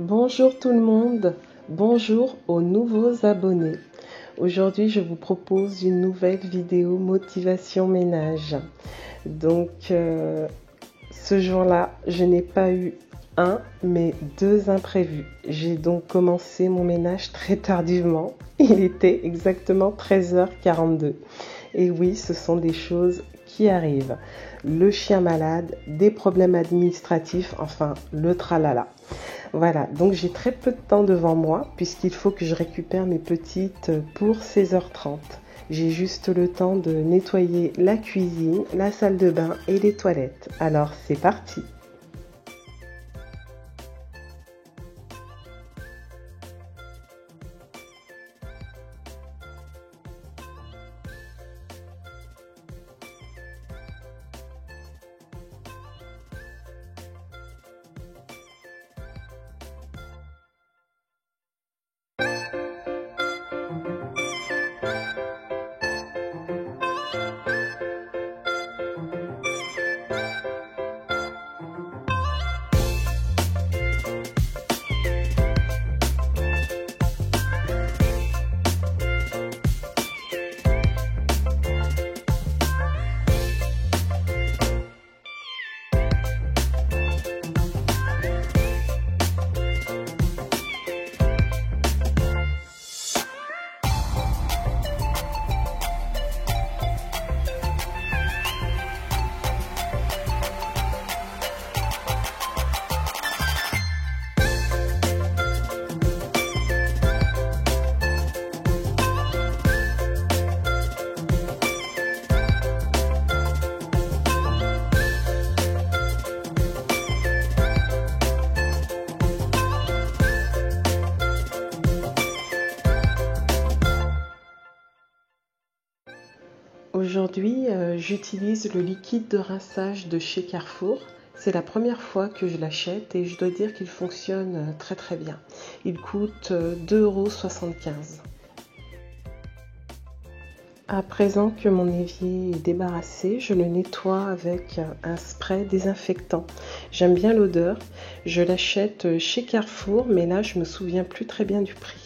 Bonjour tout le monde, bonjour aux nouveaux abonnés. Aujourd'hui, je vous propose une nouvelle vidéo motivation ménage. Donc, ce jour-là, je n'ai pas eu un, mais deux imprévus. J'ai donc commencé mon ménage très tardivement. Il était exactement 13h42. Et oui, ce sont des choses qui arrivent. Le chien malade, des problèmes administratifs, enfin, le tralala. Voilà, donc j'ai très peu de temps devant moi puisqu'il faut que je récupère mes petites pour 16h30. J'ai juste le temps de nettoyer la cuisine, la salle de bain et les toilettes. Alors c'est parti! Aujourd'hui, j'utilise le liquide de rinçage de chez Carrefour. C'est la première fois que je l'achète et je dois dire qu'il fonctionne très très bien. Il coûte 2,75 €. À présent que mon évier est débarrassé, je le nettoie avec un spray désinfectant. J'aime bien l'odeur. Je l'achète chez Carrefour, mais là je me souviens plus très bien du prix.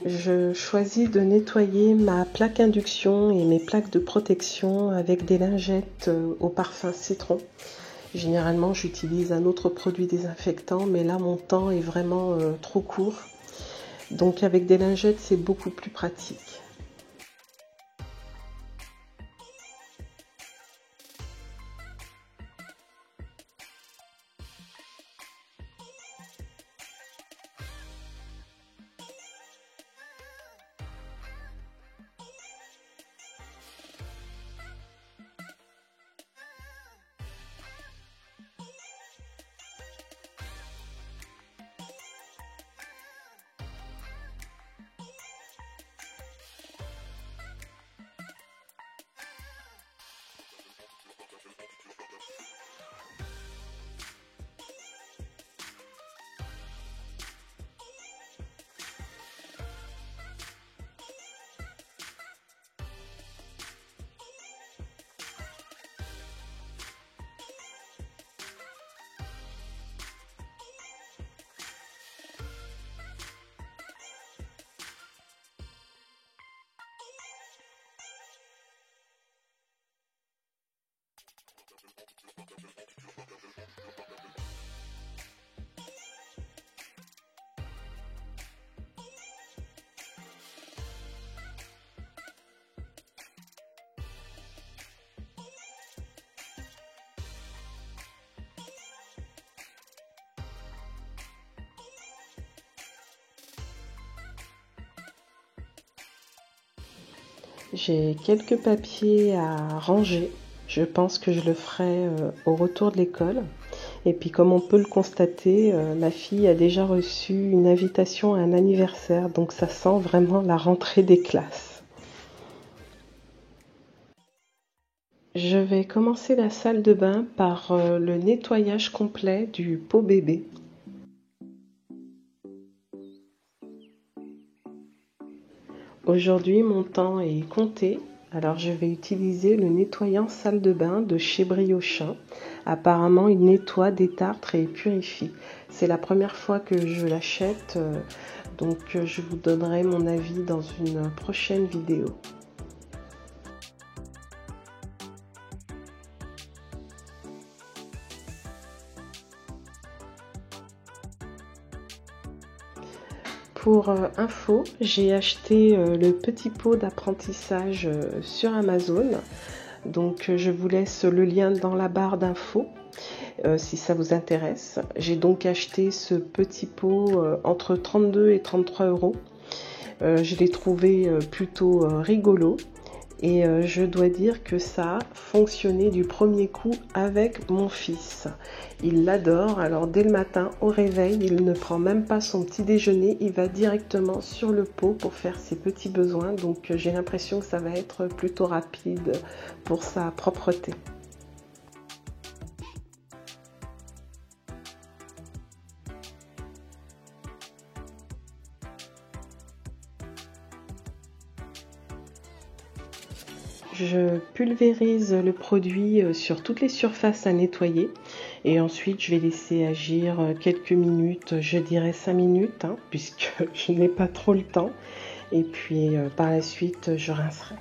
Je choisis de nettoyer ma plaque induction et mes plaques de protection avec des lingettes au parfum citron. Généralement, j'utilise un autre produit désinfectant, mais là, mon temps est vraiment trop court. Donc, avec des lingettes, c'est beaucoup plus pratique. J'ai quelques papiers à ranger. Je pense que je le ferai au retour de l'école. Et puis comme on peut le constater, ma fille a déjà reçu une invitation à un anniversaire. Donc ça sent vraiment la rentrée des classes. Je vais commencer la salle de bain par le nettoyage complet du pot bébé. Aujourd'hui, mon temps est compté. Alors je vais utiliser le nettoyant salle de bain de chez Briochin. Apparemment il nettoie, détartre et purifie. C'est la première fois que je l'achète, donc je vous donnerai mon avis dans une prochaine vidéo. Pour info, j'ai acheté le petit pot d'apprentissage sur Amazon. Donc je vous laisse le lien dans la barre d'infos si ça vous intéresse. J'ai donc acheté ce petit pot entre 32 et 33 euros. Je l'ai trouvé plutôt rigolo. Et je dois dire que ça a fonctionné du premier coup avec mon fils. Il l'adore, alors dès le matin au réveil, il ne prend même pas son petit déjeuner, il va directement sur le pot pour faire ses petits besoins. Donc j'ai l'impression que ça va être plutôt rapide pour sa propreté. Je pulvérise le produit sur toutes les surfaces à nettoyer et ensuite je vais laisser agir quelques minutes, je dirais 5 minutes, hein, puisque je n'ai pas trop le temps, et puis par la suite je rincerai.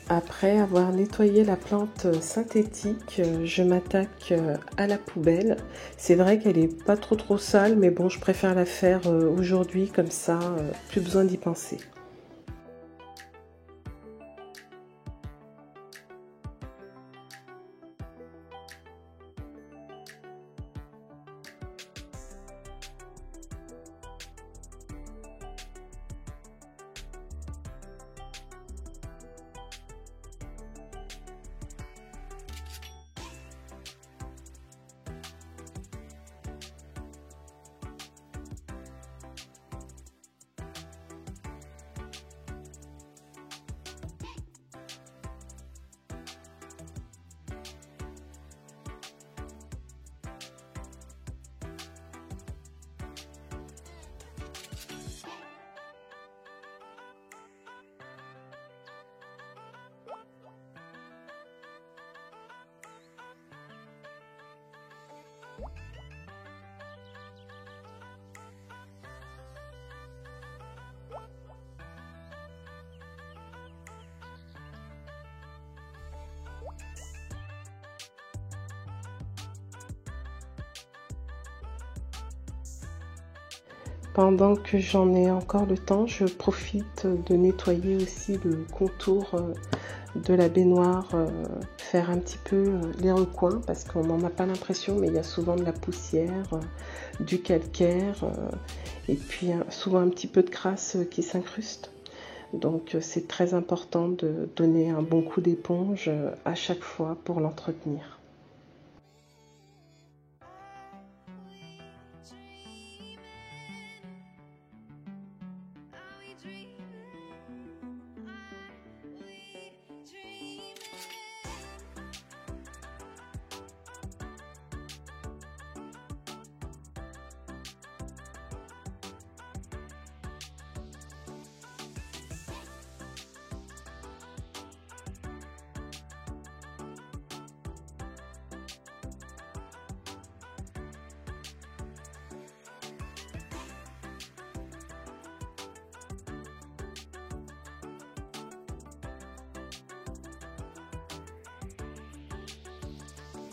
Après avoir nettoyé la plante synthétique, je m'attaque à la poubelle. C'est vrai qu'elle est pas trop sale, mais bon, je préfère la faire aujourd'hui, comme ça, plus besoin d'y penser. Pendant que j'en ai encore le temps, je profite de nettoyer aussi le contour de la baignoire, faire un petit peu les recoins parce qu'on n'en a pas l'impression, mais il y a souvent de la poussière, du calcaire et puis souvent un petit peu de crasse qui s'incruste. Donc c'est très important de donner un bon coup d'éponge à chaque fois pour l'entretenir.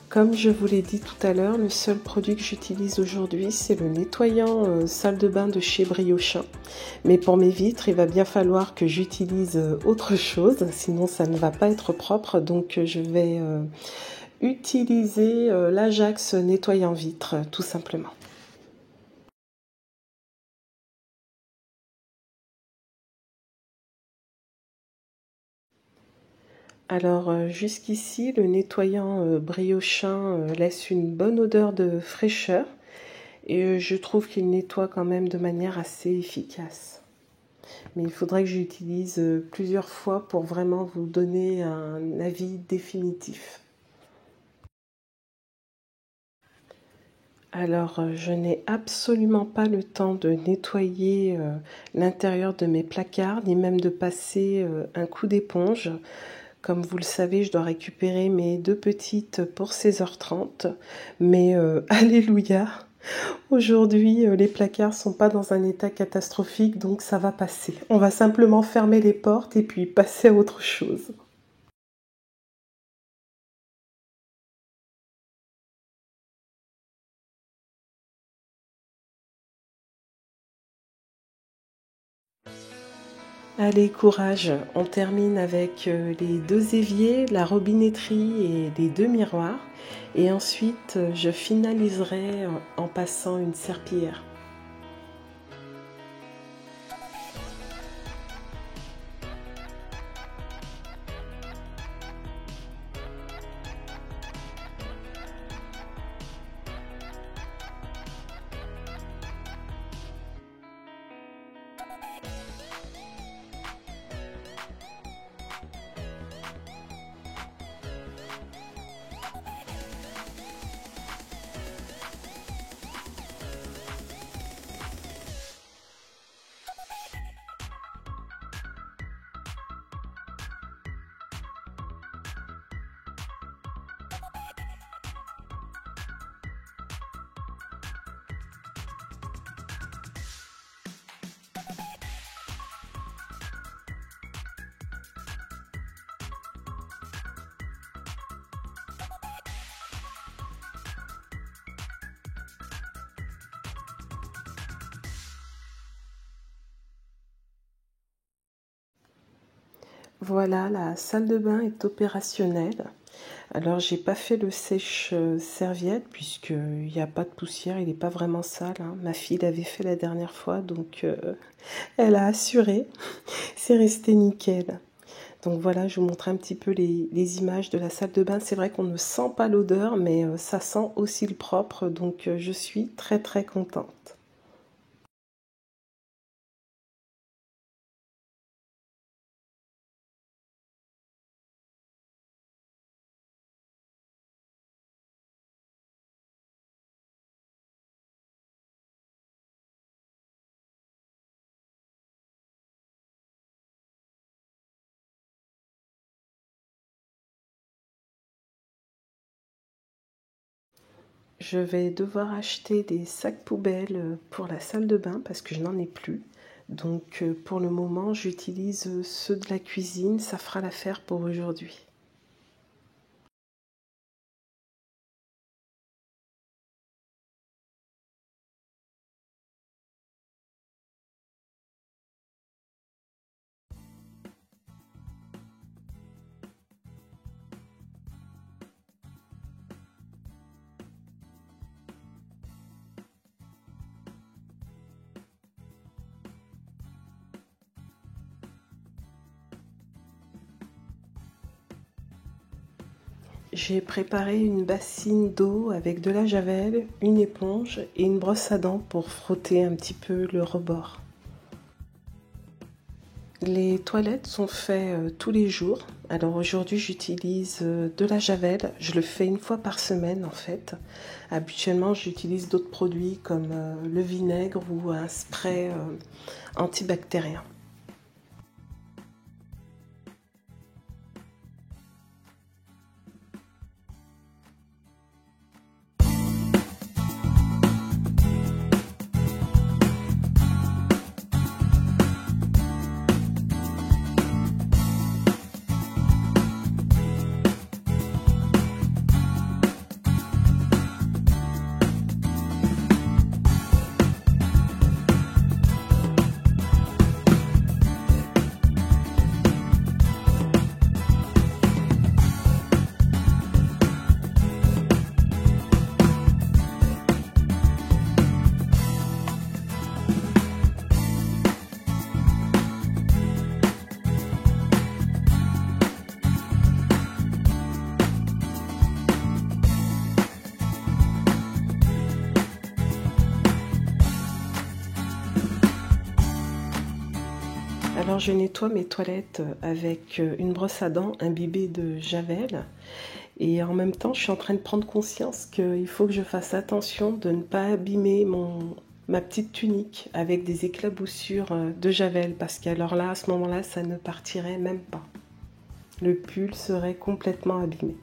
Comme je vous l'ai dit tout à l'heure, le seul produit que j'utilise aujourd'hui, c'est le nettoyant salle de bain de chez Briochin. Mais pour mes vitres, il va bien falloir que j'utilise autre chose, sinon ça ne va pas être propre. Donc je vais utiliser l'Ajax nettoyant vitres, tout simplement. Alors jusqu'ici, le nettoyant Briochin laisse une bonne odeur de fraîcheur et je trouve qu'il nettoie quand même de manière assez efficace. Mais il faudrait que j'utilise plusieurs fois pour vraiment vous donner un avis définitif. Alors, je n'ai absolument pas le temps de nettoyer l'intérieur de mes placards, ni même de passer un coup d'éponge. Comme vous le savez, je dois récupérer mes deux petites pour 16h30. Mais alléluia, aujourd'hui, les placards sont pas dans un état catastrophique, donc ça va passer. On va simplement fermer les portes et puis passer à autre chose. Allez, courage, on termine avec les deux éviers, la robinetterie et les deux miroirs. Et ensuite, je finaliserai en passant une serpillière. Voilà, la salle de bain est opérationnelle. Alors, j'ai pas fait le sèche-serviette puisqu'il n'y a pas de poussière, il n'est pas vraiment sale, hein. Ma fille l'avait fait la dernière fois, donc elle a assuré. C'est resté nickel. Donc voilà, je vous montre un petit peu les images de la salle de bain. C'est vrai qu'on ne sent pas l'odeur, mais ça sent aussi le propre, donc je suis très très contente. Je vais devoir acheter des sacs poubelles pour la salle de bain parce que je n'en ai plus. Donc pour le moment, j'utilise ceux de la cuisine, ça fera l'affaire pour aujourd'hui. J'ai préparé une bassine d'eau avec de la javel, une éponge et une brosse à dents pour frotter un petit peu le rebord. Les toilettes sont faites tous les jours. Alors aujourd'hui j'utilise de la javel. Je le fais une fois par semaine en fait. Habituellement j'utilise d'autres produits comme le vinaigre ou un spray antibactérien. Alors je nettoie mes toilettes avec une brosse à dents imbibée de javel et en même temps je suis en train de prendre conscience qu'il faut que je fasse attention de ne pas abîmer ma petite tunique avec des éclaboussures de javel parce qu'alors là à ce moment-là ça ne partirait même pas. Le pull serait complètement abîmé.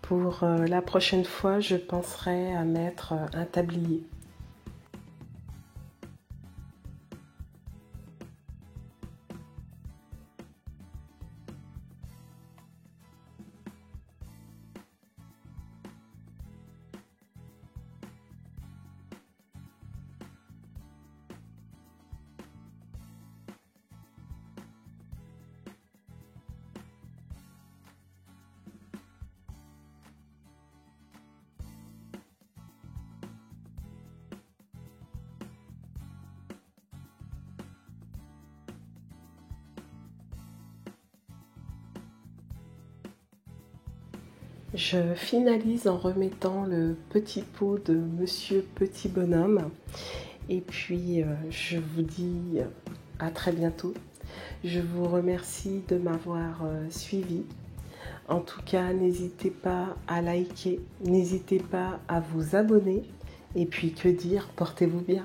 Pour la prochaine fois je penserai à mettre un tablier. Je finalise en remettant le petit pot de Monsieur Petit Bonhomme. Et puis, je vous dis à très bientôt. Je vous remercie de m'avoir suivi. En tout cas, n'hésitez pas à liker, n'hésitez pas à vous abonner. Et puis, que dire, portez-vous bien.